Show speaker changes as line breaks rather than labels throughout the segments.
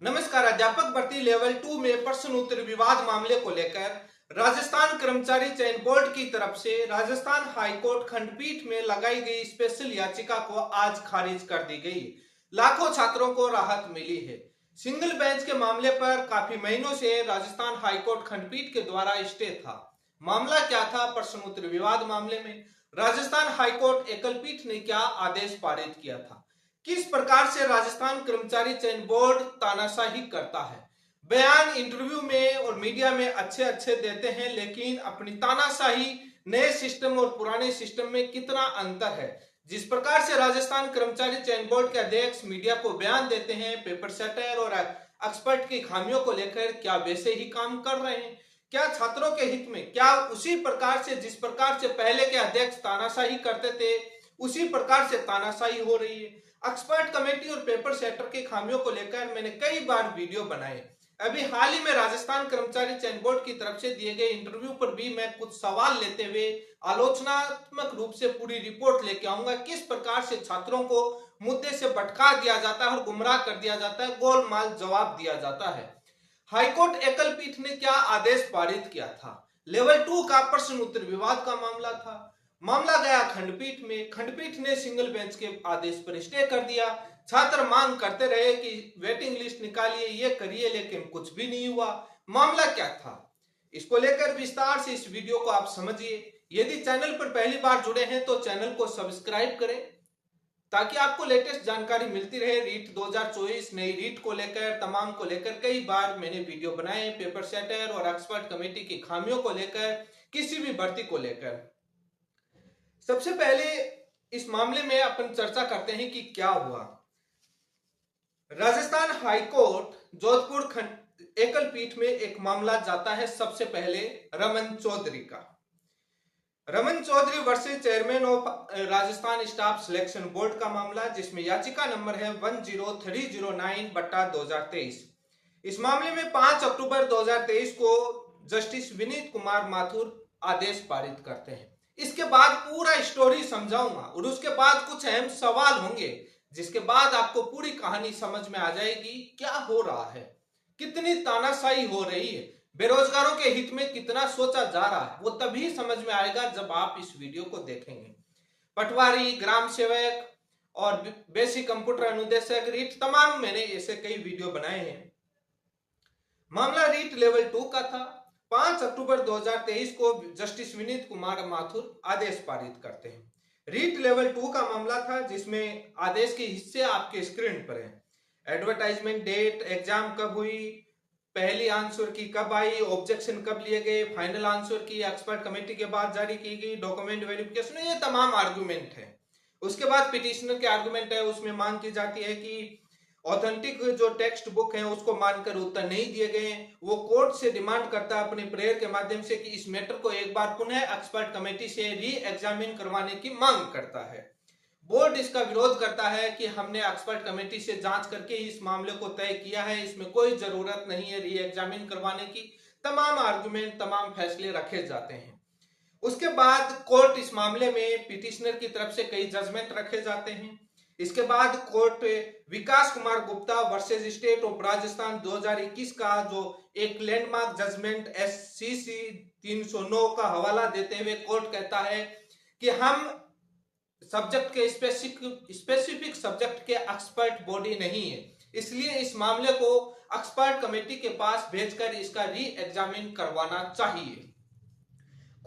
नमस्कार। अध्यापक भर्ती लेवल 2 में प्रश्न उत्तर विवाद मामले को लेकर राजस्थान कर्मचारी चयन बोर्ड की तरफ से राजस्थान हाईकोर्ट खंडपीठ में लगाई गई स्पेशल याचिका को आज खारिज कर दी गई। लाखों छात्रों को राहत मिली है। सिंगल बेंच के मामले पर काफी महीनों से राजस्थान हाईकोर्ट खंडपीठ के द्वारा स्टे था। मामला क्या था? प्रश्न उत्तर विवाद मामले में राजस्थान हाईकोर्ट एकल पीठ ने क्या आदेश पारित किया था? किस प्रकार से राजस्थान कर्मचारी चयन बोर्ड तानाशाही करता है? बयान इंटरव्यू में और मीडिया में अच्छे अच्छे देते हैं, लेकिन अपनी तानाशाही नए सिस्टम और पुराने सिस्टम में कितना अंतर है। जिस प्रकार से राजस्थान कर्मचारी चयन बोर्ड के अध्यक्ष मीडिया को बयान देते हैं पेपर सेटर और एक्सपर्ट की खामियों को लेकर, क्या वैसे ही काम कर रहे हैं? क्या छात्रों के हित में? क्या उसी प्रकार से जिस प्रकार से पहले के अध्यक्ष तानाशाही करते थे उसी प्रकार से तानाशाही हो रही है? एक्सपर्ट कमेटी और पेपर सेटर की खामियों को लेकर मैंने कई बार वीडियो बनाए। अभी हाल ही में राजस्थान कर्मचारी चयन बोर्ड की तरफ से दिए गए इंटरव्यू पर भी मैं कुछ सवाल लेते हुए आलोचनात्मक रूप से पूरी रिपोर्ट लेके आऊंगा। किस प्रकार से छात्रों को मुद्दे से भटका दिया जाता है और गुमराह कर दिया जाता है, गोलमाल जवाब दिया जाता है। हाईकोर्ट एकल पीठ ने क्या आदेश पारित किया था? लेवल 2 का प्रश्न उत्तर विवाद का मामला था। मामला गया खंडपीठ में। खंडपीठ ने सिंगल बेंच के आदेश पर स्टे कर दिया। छात्र मांग करते रहे कि वेटिंग लिस्ट निकालिए, ये करिए, लेकिन कुछ भी नहीं हुआ। मामला क्या था, इसको लेकर विस्तार से इस वीडियो को आप समझिए। यदि चैनल पर पहली बार जुड़े हैं तो चैनल को सब्सक्राइब करें ताकि आपको लेटेस्ट जानकारी मिलती रहे। रीट 2024 नई रीट को लेकर, तमाम को लेकर कई बार मैंने वीडियो बनाए, पेपर सेटर और एक्सपर्ट कमेटी की खामियों को लेकर, किसी भी भर्ती को लेकर। सबसे पहले इस मामले में अपन चर्चा करते हैं कि क्या हुआ। राजस्थान हाईकोर्ट जोधपुर खंड एकल पीठ में एक मामला जाता है सबसे पहले रमन चौधरी का। Raman Chaudhary versus chairman of Rajasthan staff selection board का मामला, जिसमें याचिका नंबर है 10309/2023। इस मामले में 5 अक्टूबर 2023 को जस्टिस विनीत कुमार माथुर आदेश पारित करते हैं। इसके बाद पूरा स्टोरी समझाऊंगा और उसके बाद कुछ अहम सवाल होंगे, जिसके बाद आपको पूरी कहानी समझ में आ जाएगी क्या हो रहा है, कितनी तानाशाही हो रही है, बेरोजगारों के हित में कितना सोचा जा रहा है। वो तभी समझ में आएगा जब आप इस वीडियो को देखेंगे। पटवारी, ग्राम सेवक और बेसिक कंप्यूटर अनुदेशक रीट, तमाम मैंने ऐसे कई वीडियो बनाए हैं। मामला रीट लेवल 2 का था। 5 अक्टूबर 2023 को जस्टिस विनीत कुमार माथुर आदेश पारित करते हैं। रीट लेवल 2 का मामला था, जिसमें आदेश के हिस्से आपके स्क्रीन पर हैं। एडवर्टाइजमेंट डेट, एग्जाम कब हुई, पहली आंसर की कब आई, ऑब्जेक्शन कब लिए गए, फाइनल आंसर की एक्सपर्ट कमेटी के बाद जारी की गई, डॉक्यूमेंट वेरिफिकेशन, ये तमाम आर्गुमेंट है। उसके बाद पिटिशनर के आर्गुमेंट है, उसमें मांग की जाती है कि ऑथेंटिक जो टेक्स्ट बुक है उसको मानकर उत्तर नहीं दिए गए। वो कोर्ट से डिमांड करता है अपने प्रेयर के माध्यम से कि इस मैटर को एक बार पुनः एक्सपर्ट कमेटी से री एग्जामिन करवाने की मांग करता है। बोर्ड इसका विरोध करता है कि हमने एक्सपर्ट कमेटी से जांच करके इस मामले को तय किया है, इसमें कोई जरूरत नहीं है री एग्जामिन करवाने की। तमाम आर्गुमेंट, तमाम फैसले रखे जाते हैं। उसके बाद कोर्ट इस मामले में पिटिशनर की तरफ से कई जजमेंट रखे जाते हैं। इसके बाद court Vikas Kumar Gupta versus state of Rajasthan 2021 का जो एक लैंडमार्क जजमेंट SCC 309 का हवाला देते हुए कोर्ट कहता है कि हम सब्जेक्ट के स्पेसिफिक सब्जेक्ट के एक्सपर्ट बॉडी नहीं है, इसलिए इस मामले को एक्सपर्ट कमेटी के पास भेजकर इसका री एग्जामिन करवाना चाहिए।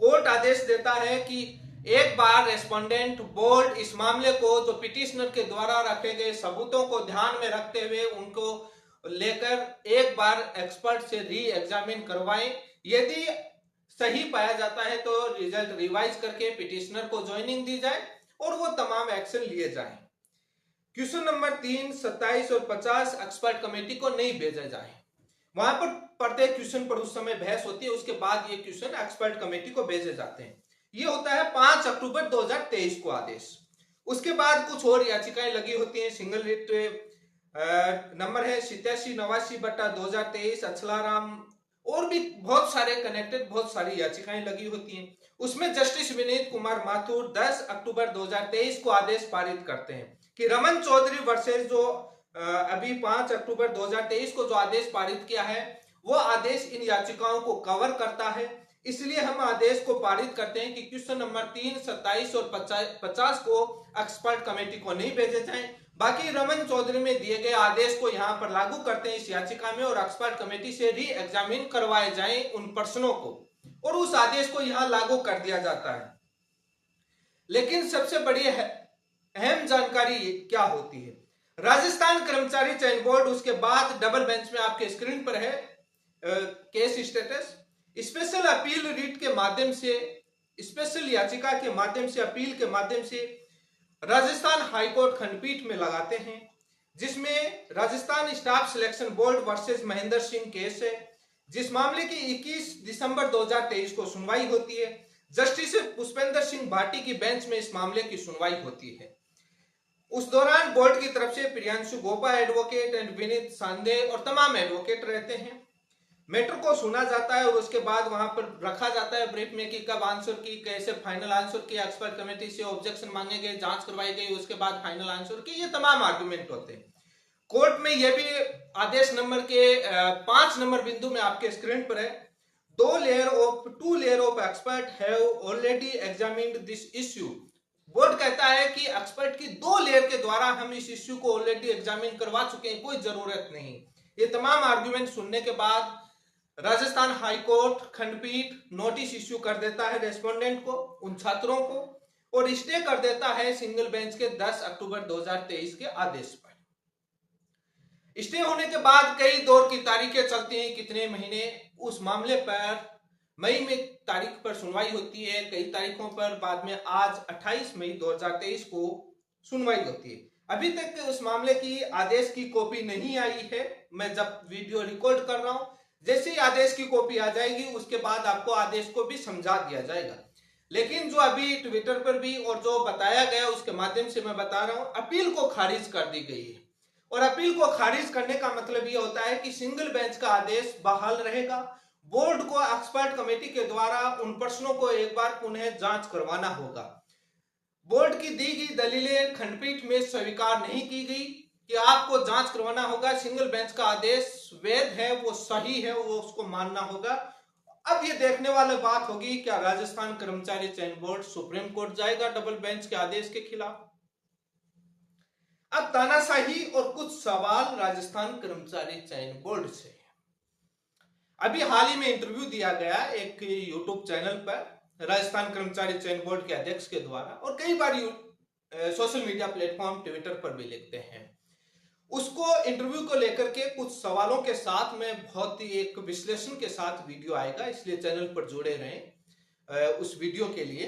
कोर्ट आदेश देता है कि एक बार रेस्पोंडेंट बोर्ड इस मामले को जो पिटिशनर के द्वारा रखे गए सबूतों को ध्यान में रखते हुए उनको लेकर एक बार एक्सपर्ट से री एग्जामिन करवाएं। यदि सही पाया जाता है तो रिजल्ट रिवाइज करके पिटिशनर को ज्वाइनिंग दी जाए और वो तमाम एक्शन लिए जाए। क्वेश्चन नंबर 3, 27 और 50 एक्सपर्ट कमेटी को नहीं भेजा जाए। वहां पर प्रत्येक क्वेश्चन पर उस समय बहस होती है, उसके बाद ये क्वेश्चन एक्सपर्ट कमेटी को भेजे जाते हैं। ये होता है 5 अक्टूबर 2023 को आदेश। उसके बाद कुछ और याचिकाएं लगी होती हैं। सिंगल रिट नंबर है 8789/2023 अचलाराम, और भी बहुत सारे कनेक्टेड बहुत सारी याचिकाएं लगी होती हैं। उसमें जस्टिस विनीत कुमार माथुर 10 अक्टूबर 2023 को आदेश पारित करते हैं कि रमन चौधरी वर्सेस जो अभी 5 अक्टूबर 2023 को जो आदेश पारित किया है वो आदेश इन याचिकाओं को कवर करता है। इसलिए हम आदेश को पारित करते हैं कि क्वेश्चन नंबर 3, 27 और 50 को एक्सपर्ट कमेटी को नहीं भेजे जाएं। बाकी रमन चौधरी में दिए गए आदेश को यहां पर लागू करते हैं इस याचिका में और एक्सपर्ट कमेटी से री एग्जामिन करवाए जाएं उन प्रश्नों को, और उस आदेश को यहां लागू कर दिया जाता है। लेकिन सबसे बड़ी अहम जानकारी क्या होती है, राजस्थान कर्मचारी चयन बोर्ड, उसके बाद डबल बेंच में आपके स्क्रीन पर है case status, special appeal writ के माध्यम से, स्पेशल याचिका के माध्यम से, अपील के माध्यम से राजस्थान हाईकोर्ट खंडपीठ में लगाते हैं, जिसमें Rajasthan staff selection board versus Mahendra Singh case है, जिस मामले की 21 दिसंबर 2023 को सुनवाई होती है। जस्टिस पुष्पेंद्र सिंह भाटी की बेंच में इस मामले की सुनवाई होती है। उस दौरान बोर्ड की तरफ से प्रियांशु गोपा एडवोकेट एंड विनीत सांदे और तमाम एडवोकेट रहते हैं। मैटर को सुना जाता है और उसके बाद वहां पर रखा जाता है ब्रीफ में कि कब आंसर की, कैसे फाइनल आंसर किया, एक्सपर्ट कमेटी से ऑब्जेक्शन मांगे गए, जांच करवाई गई, उसके बाद फाइनल आंसर की, ये तमाम आर्गुमेंट होते हैं। कोर्ट में यह भी आदेश नंबर के 5 नंबर बिंदु में आपके स्क्रीन पर है, 2 layer of expert have already examined this issue. Board कहता है कि एक्सपर्ट की 2 लेयर के द्वारा हम इस इश्यू को ऑलरेडी एग्जामिन करवा चुके हैं, कोई जरूरत नहीं। ये तमाम आर्गुमेंट सुनने के बाद राजस्थान हाईकोर्ट खंडपीठ नोटिस इश्यू कर देता है रेस्पोंडेंट को, उन छात्रों को, और स्टे कर देता है सिंगल बेंच के 10 अक्टूबर 2023 के आदेश पर। स्टे होने के बाद कई दौर की तारीखें चलती हैं, कितने महीने, उस मामले पर मई में तारीख पर सुनवाई होती है, कई तारीखों पर, बाद में आज 28 मई 2023 को सुनवाई होती है। अभी तक उस मामले की आदेश की कॉपी नहीं आई है। मैं जब वीडियो रिकॉर्ड कर रहा हूं, जैसे ही आदेश की कॉपी आ जाएगी उसके बाद आपको आदेश को भी समझा दिया जाएगा। लेकिन जो अभी ट्विटर पर भी और जो बताया गया उसके माध्यम से मैं बता रहा हूं, अपील को खारिज कर दी गई है। और अपील को खारिज करने का मतलब यह होता है कि सिंगल बेंच का आदेश बहाल रहेगा। बोर्ड को एक्सपर्ट कमेटी के द्वारा उन प्रश्नों को एक बार पुनः जांच करवाना होगा। बोर्ड की दी गई दलीलें खंडपीठ में स्वीकार नहीं की गई कि आपको जांच करवाना होगा, सिंगल बेंच का आदेश वैध है, वो सही है, वो उसको मानना होगा। अब ये देखने वाली बात होगी क्या राजस्थान कर्मचारी चयन बोर्ड सुप्रीम कोर्ट जाएगा डबल बेंच के आदेश के खिलाफ। अब तानाशाही और कुछ सवाल राजस्थान कर्मचारी चयन बोर्ड से। अभी हाल ही में इंटरव्यू दिया गया एक यूट्यूब चैनल पर राजस्थान कर्मचारी चयन बोर्ड के अध्यक्ष के द्वारा, और कई बार सोशल मीडिया प्लेटफॉर्म ट्विटर पर भी लिखते हैं। उसको इंटरव्यू को लेकर के कुछ सवालों के साथ में बहुत ही एक विश्लेषण के साथ वीडियो आएगा, इसलिए चैनल पर जुड़े रहें। उस वीडियो के लिए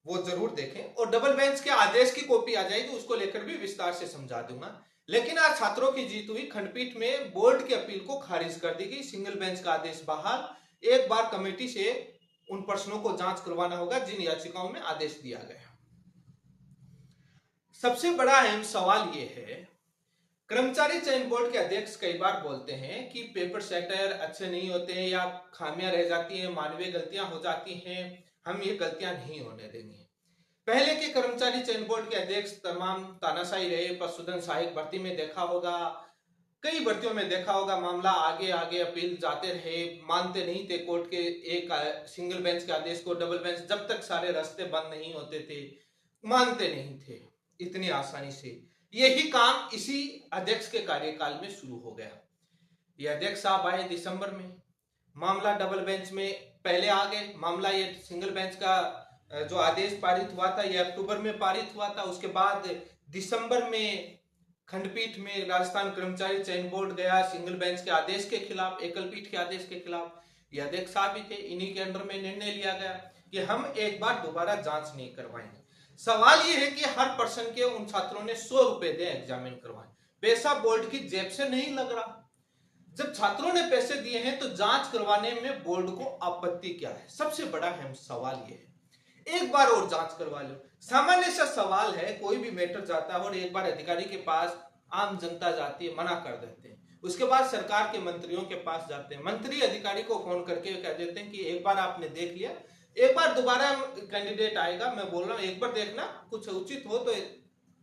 वो जरूर देखें, और डबल बेंच के आदेश की कॉपी आ जाएगी, उसको लेकर भी विस्तार से समझा दूंगा। लेकिन आज छात्रों की जीत हुई, खंडपीठ में बोर्ड की अपील को खारिज कर दी गई, सिंगल बेंच का आदेश बहाल। एक बार कमेटी से उन प्रश्नों को जांच करवाना होगा जिन याचिकाओं में आदेश दिया गया। सबसे बड़ा अहम सवाल यह है, कर्मचारी चयन बोर्ड के अध्यक्ष कई बार बोलते हैं कि पेपर सेटर अच्छे नहीं होते हैं या खामियां रह जाती हैं, मानवीय गलतियां हो जाती हैं, हम ये गलतियां नहीं होने देंगे। पहले के कर्मचारी चयन बोर्ड के अध्यक्ष तमाम तानाशाही रहे। पशुधन सहायक भर्ती में देखा होगा, कई भर्तियों में देखा होगा, मामला आगे आगे अपील जाते रहे, मानते नहीं थे कोर्ट के एक सिंगल बेंच के आदेश को। डबल बेंच जब तक सारे रास्ते बंद नहीं होते थे मानते नहीं थे इतनी आसानी से। यही काम इसी अध्यक्ष के कार्यकाल में शुरू हो गया। ये अध्यक्ष साहब आए दिसंबर में, मामला डबल बेंच में पहले आ गए। मामला ये सिंगल बेंच का जो आदेश पारित हुआ था ये अक्टूबर में पारित हुआ था। उसके बाद दिसंबर में खंडपीठ में राजस्थान कर्मचारी चयन बोर्ड गया सिंगल बेंच के आदेश के खिलाफ, एकल पीठ के आदेश के खिलाफ। ये अध्यक्ष साहब ही थे, इन्हीं के अंडर में निर्णय लिया गया कि हम एक बार दोबारा जांच नहीं करवाएंगे। सवाल ये है कि हर पर्सन के उन छात्रों ने 100 रुपए दे एग्जामिन करवाए, पैसा बोर्ड की जेब से नहीं लग रहा। जब छात्रों ने पैसे दिए हैं तो जांच करवाने में बोर्ड को आपत्ति क्या है? सबसे बड़ा अहम सवाल ये है, एक बार और जांच करवा लो। सामान्य सा सवाल है, कोई भी मैटर जाता है और एक बार अधिकारी के पास आम जनता जाती है, मना कर देते हैं। उसके बाद सरकार के मंत्रियों के पास जाते हैं, मंत्री अधिकारी को फोन करके कह देते हैं कि एक बार आपने देख लिया, एक बार दोबारा कैंडिडेट आएगा, मैं बोल रहा हूं एक बार देखना, कुछ उचित हो तो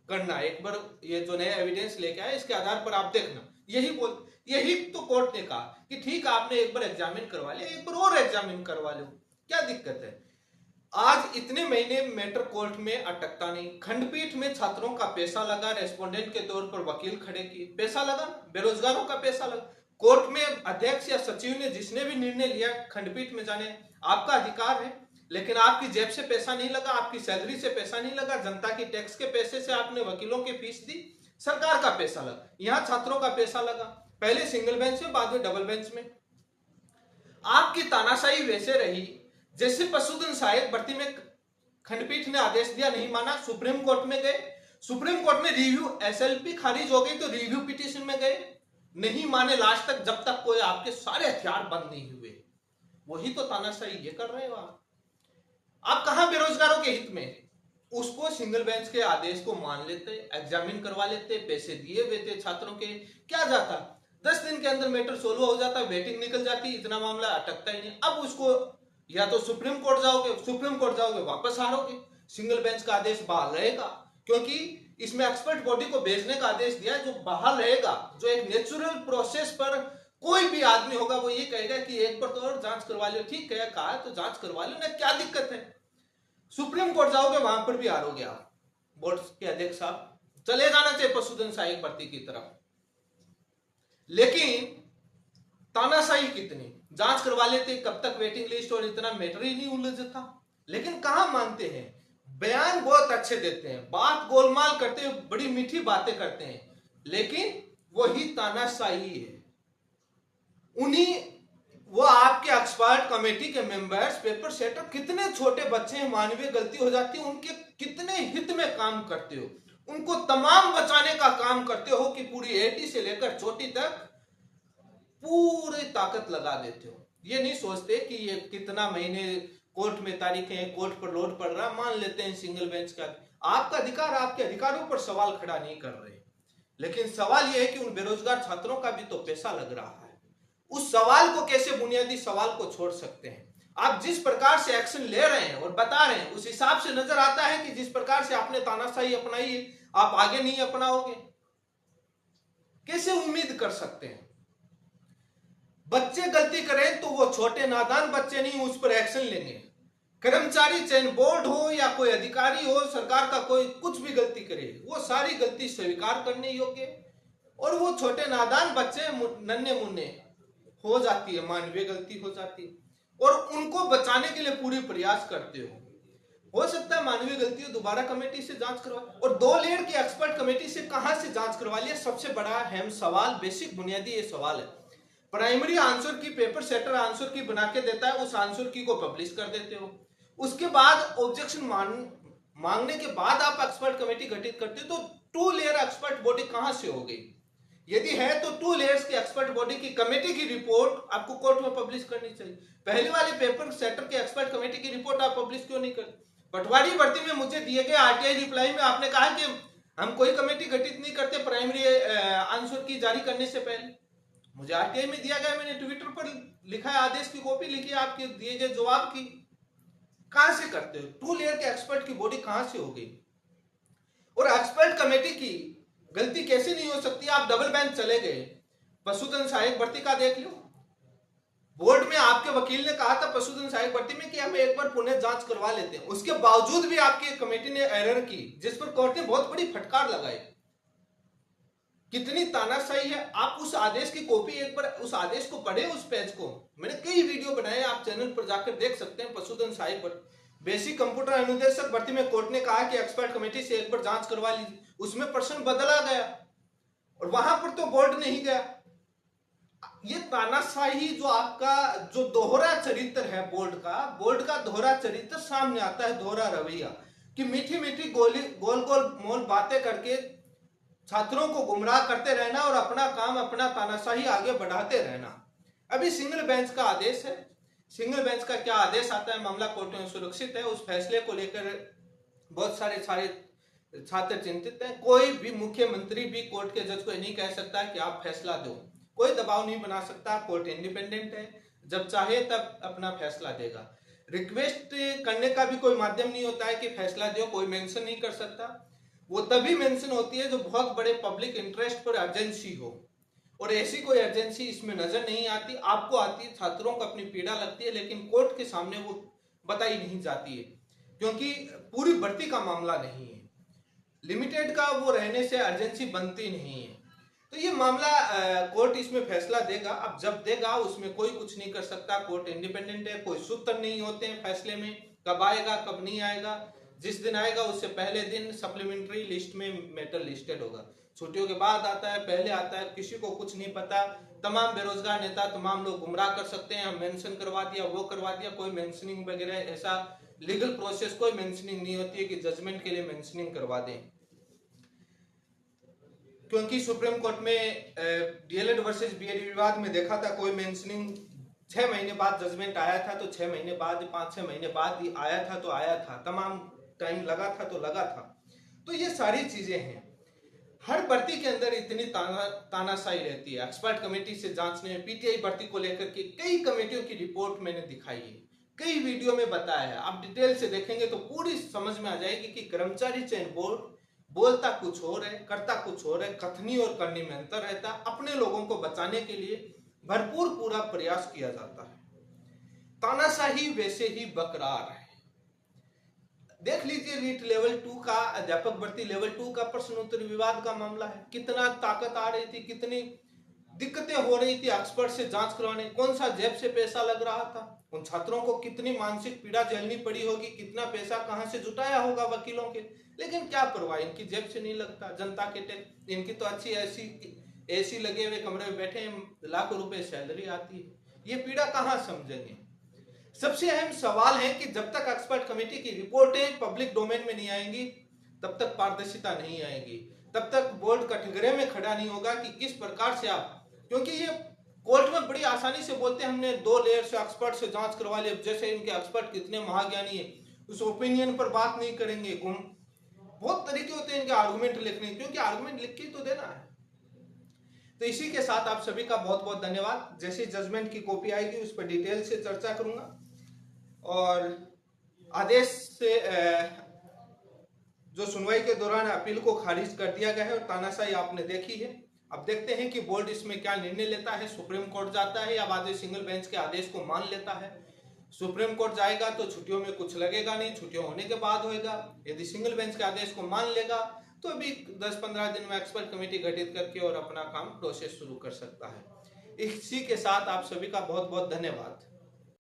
करना, एक बार ये जो नया एविडेंस लेके आए इसके आधार पर आप देखना। यही तो कोर्ट ने कहा कि ठीक आपने एक बार एग्जामिन करवा लिया, एक बार और एग्जामिन करवा लो, क्या दिक्कत है। आज इतने महीने मैटर कोर्ट में अटकता नहीं, खंडपीठ में छात्रों का पैसा लगा, रेस्पोंडेंट के तौर पर वकील खड़े किए, पैसा लगा, बेरोजगारों का पैसा लगा। कोर्ट में अध्यक्ष या सचिव ने जिसने भी निर्णय लिया खंडपीठ में जाने, आपका अधिकार है, लेकिन आपकी जेब से पैसा नहीं लगा, आपकी सैलरी से पैसा नहीं लगा, जनता की टैक्स के पैसे से आपने वकीलों की फीस दी, सरकार का पैसा लगा। यहां छात्रों का पैसा लगा, पहले सिंगल बेंच में, बाद में डबल बेंच में। आपकी तानाशाही वैसे रही जैसे पशुधन सहायक भर्ती में खंडपीठ ने आदेश दिया, नहीं माना, सुप्रीम कोर्ट में गए, सुप्रीम कोर्ट में रिव्यू एसएलपी खारिज हो गई तो रिव्यू पिटीशन में गए, नहीं माने लास्ट तक, जब तक कोई आपके सारे हथियार बंद नहीं हुए। वही तो तानाशाही ये कर रहे हो आप कहां बेरोजगारों के हित में। उसको सिंगल बेंच के आदेश को मान लेते, एग्जामिन करवा लेते, पैसे दिए हुए थे छात्रों के, क्या जाता, 10 दिन के अंदर मैटर सोल्व हो जाता, वेटिंग निकल जाती, इतना मामला अटकता ही नहीं। अब उसको या तो सुप्रीम कोर्ट जाओगे वापस हारोगे, सिंगल बेंच का आदेश बहाल रहेगा, क्योंकि इसमें एक्सपर्ट बॉडी को भेजने का आदेश दिया है जो बहाल रहेगा, जो एक नेचुरल प्रोसेस पर कोई भी आदमी होगा वो ये कहेगा कि एक बार तो और जांच करवा लो, ठीक है कहा तो जांच करवा लो ना, क्या दिक्कत है। सुप्रीम कोर्ट जाओगे वहां पर भी हारोगे आप। बोर्ड के अध्यक्ष साहब, चले जाना चाहिए पशुधन सहायक भर्ती की तरफ, लेकिन तानाशाही कितनी, जांच करवा लेते, कब तक वेटिंग लिस्ट, और इतना मैटर ही नहीं उलझता। लेकिन कहां मानते हैं, बयान बहुत अच्छे देते हैं, बात गोलमाल करते हैं, बड़ी मीठी बातें करते हैं, लेकिन वही तानाशाही है। वो आपके एक्सपर्ट कमेटी के मेंबर्स, पेपर सेटर, कितने छोटे बच्चे हैं, मानवीय गलती हो जाती है, उनके कितने हित में काम करते हो, उनको तमाम बचाने का काम करते हो कि पूरी एटी से लेकर चोटी तक पूरी ताकत लगा देते हो। ये नहीं सोचते कि ये कितना महीने कोर्ट में तारीखें, कोर्ट पर लोड पड़ रहा, मान लेते हैं सिंगल बेंच का। आपका अधिकार, आपके अधिकारों पर सवाल खड़ा नहीं कर रहे, लेकिन सवाल यह है कि उन बेरोजगार छात्रों का भी तो पैसा लग रहा है। उस सवाल को कैसे, बुनियादी सवाल को छोड़ सकते हैं। आप जिस प्रकार से एक्शन ले रहे हैं और बता रहे हैं, उस हिसाब से नजर आता है कि जिस प्रकार से आपने तानाशाही अपनाई है, आप आगे नहीं अपनाओगे। कैसे उम्मीद कर सकते हैं। बच्चे गलती करें तो वो छोटे नादान बच्चे नहीं उस पर एक्शन लेंगे। कर्मचारी चयन बोर्ड हो या कोई अधिकारी हो, सरकार का कोई कुछ भी गलती करे, वो सारी गलती स्वीकार करने योग्य, और वो छोटे नादान बच्चे नन्हे मुन्ने हो जाती है, मानवीय गलती हो जाती है, और उनको बचाने के लिए पूरी प्रयास करते हो सकता है मानवीय गलती हो, दोबारा कमेटी से जांच करवा, और 2 लेयर की एक्सपर्ट कमेटी से कहां से जांच करवा लिया। सबसे बड़ा अहम सवाल, बेसिक बुनियादी ये सवाल है। प्राइमरी आंसर की, पेपर सेटर आंसर की बना के देता है, उस आंसर की को पब्लिश कर देते हो, उसके बाद ऑब्जेक्शन मांगने के बाद आप एक्सपर्ट कमेटी गठित करते हो, तो 2 लेयर एक्सपर्ट बॉडी कहां से हो गई। यदि है तो 2 लेयर्स की एक्सपर्ट बॉडी की कमेटी की रिपोर्ट आपको कोर्ट में पब्लिश करनी चाहिए। पहले वाले पेपर सेटर के एक्सपर्ट कमेटी की रिपोर्ट आप पब्लिश क्यों नहीं करते। पटवारी भर्ती में मुझे दिए गए आरटीआई रिप्लाई में आपने कहा कि हम कोई कमेटी गठित नहीं करते प्राइमरी आंसर की जारी करने से पहले। मुझे आरटीआई में दिया गया, मैंने ट्विटर पर लिखा है, आदेश की कॉपी लिखी है, आपके दिए गए जवाब की। कहां से करते हो। 2 लेयर के एक्सपर्ट की बॉडी कहां से हो गई। और एक्सपर्ट कमेटी की गलती कैसे नहीं हो सकती। आप डबल बेंच चले गए, पशुधन सहायक भर्ती का देख लो, बोर्ड में आपके वकील ने कहा था पशुधन सहायक भर्ती में कि हम एक बार पुनः जांच करवा लेते हैं, उसके बावजूद भी आपकी कमेटी ने एरर की, जिस पर कोर्ट ने बहुत बड़ी फटकार लगाई। कितनी तानाशाही है। आप उस आदेश की कॉपी एक बार, उस आदेश को पढ़े, उस पेज को, मैंने कई वीडियो बनाए, आप चैनल पर जाकर देख सकते हैं। पशुधन सहायक भर्ती, बेसिक कंप्यूटर अनुदेशक भर्ती में कोर्ट ने कहा कि एक्सपर्ट कमेटी से एक बार जांच करवा लीजिए, उसमें प्रश्न बदला गया और वहां पर तो बोर्ड नहीं गया। ये तानाशाही जो आपका जो दोहरा चरित्र है बोर्ड का दोहरा चरित्र सामने आता है, दोहरा रवैया कि मीठी मीठी गोल गोल मोल बातें करके छात्रों को गुमराह करते रहना और अपना काम, अपना तानाशाही आगे बढ़ाते रहना। अभी सिंगल बेंच का आदेश है, सिंगल बेंच का क्या आदेश आता है, मामला कोर्ट में सुरक्षित है, उस फैसले को लेकर बहुत सारे छात्र चिंतित हैं। कोई भी मुख्यमंत्री भी कोर्ट के जज को नहीं कह सकता कि आप फैसला दो, कोई दबाव नहीं बना सकता, कोर्ट इंडिपेंडेंट है, जब चाहे तब अपना फैसला देगा। रिक्वेस्ट करने का भी कोई माध्यम नहीं होता है कि फैसला दो, कोई मेंशन नहीं कर सकता। वो तभी मेंशन होती है जो बहुत बड़े पब्लिक इंटरेस्ट पर अर्जेंसी हो, और ऐसी कोई अर्जेंसी इसमें नजर नहीं आती। आपको आती है, छात्रों को अपनी पीड़ा लगती है, लेकिन कोर्ट के सामने वो बताई नहीं जाती है, क्योंकि पूरी भर्ती का मामला नहीं है, लिमिटेड का वो रहने से अर्जेंसी बनती नहीं है। तो ये मामला कोर्ट इसमें फैसला देगा। अब जब देगा उसमें कोई कुछ नहीं कर सकता, कोर्ट इंडिपेंडेंट है, कोई सूत्र नहीं होते हैं फैसले में, कब आएगा कब नहीं आएगा। जिस दिन आएगा उससे पहले दिन सप्लीमेंट्री लिस्ट में मैटर लिस्टेड होगा, छुट्टियों के बाद आता है, पहले आता है, किसी को कुछ नहीं पता। तमाम बेरोजगार नेता, तमाम लोग गुमराह कर सकते हैं, हम मेंशन करवा दिया, वो करवा दिया, कोई मेंशनिंग वगैरह ऐसा लीगल प्रोसेस कोई मेंशनिंग नहीं होती है कि जजमेंट के लिए मेंशनिंग करवा दें। क्योंकि सुप्रीम कोर्ट में डीएलएड वर्सेस बीएड विवाद में देखा था, कोई मेंशनिंग 6 महीने बाद जजमेंट आया था, तो 6 महीने बाद, 5-6 महीने बाद ही आया था, तो आया था, तमाम टाइम लगा था तो लगा था। तो ये सारी चीजें हैं। हर भर्ती के अंदर इतनी तानाशाही रहती है। एक्सपर्ट कमेटी से जांचने में, पीटीआई भर्ती को लेकर के कई कमेटियों की रिपोर्ट मैंने दिखाई है, कई वीडियो में बताया है। आप डिटेल से देखेंगे तो पूरी समझ में आ जाएगी कि कर्मचारी चयन बोर्ड बोलता कुछ और है, करता कुछ और है, कथनी और करनी में अंतर रहता है। अपने लोगों को बचाने के लिए भरपूर पूरा प्रयास किया जाता है, तानाशाही वैसे ही बरकरार है। देख लीजिए रीट लेवल 2 का, अध्यापक भर्ती लेवल 2 का प्रश्नोत्तरी विवाद का मामला है। कितना ताकत आ रही थी, कितनी दिक्कतें हो रही थी एक्सपर्ट से जांच करवाने, कौन सा जेब से पैसा लग रहा था, उन छात्रों को कितनी मानसिक पीड़ा झेलनी पड़ी होगी, कितना पैसा कहां से जुटाया होगा वकीलों के। लेकिन क्या परवाह, इनकी जेब से नहीं लगता, जनता के टैक्स, इनकी तो अच्छी ऐसी लगे हुए कमरे में बैठे हैं, लाखों रुपए सैलरी आती है, ये पीड़ा कहां समझेंगे। सबसे अहम सवाल है कि जब तक एक्सपर्ट कमेटी की रिपोर्टें पब्लिक डोमेन में नहीं आएंगी, तब तक पारदर्शिता नहीं आएगी, तब तक बोर्ड कटघरे में खड़ा नहीं होगा कि किस प्रकार से आप, क्योंकि ये कोर्ट में बड़ी आसानी से बोलते हैं हमने 2 लेयर से एक्सपर्ट से जांच करवा ली, जैसे इनके एक्सपर्ट कितने महाज्ञानी है, उस ओपिनियन पर बात नहीं करेंगे। बहुत तरीके होते हैं इनके आर्गुमेंट लिखने, क्योंकि आर्गुमेंट लिख के तो देना है। तो इसी के साथ आप सभी का बहुत बहुत धन्यवाद। जैसे जजमेंट की कॉपी आएगी उस पर डिटेल से चर्चा करूंगा, और आदेश से जो सुनवाई के दौरान अपील को खारिज कर दिया गया है और तानाशाही आपने देखी है। अब देखते हैं कि बोर्ड इसमें क्या निर्णय लेता है, सुप्रीम कोर्ट जाता है या बाद में सिंगल बेंच के आदेश को मान लेता है। सुप्रीम कोर्ट जाएगा तो छुट्टियों में कुछ लगेगा नहीं, छुट्टियों होने के बाद होएगा। यदि सिंगल बेंच के आदेश को मान लेगा तो अभी 10-15 दिन में एक्सपर्ट कमेटी गठित करके और अपना काम प्रोसेस शुरू कर सकता है। इसी के साथ आप सभी का बहुत बहुत धन्यवाद।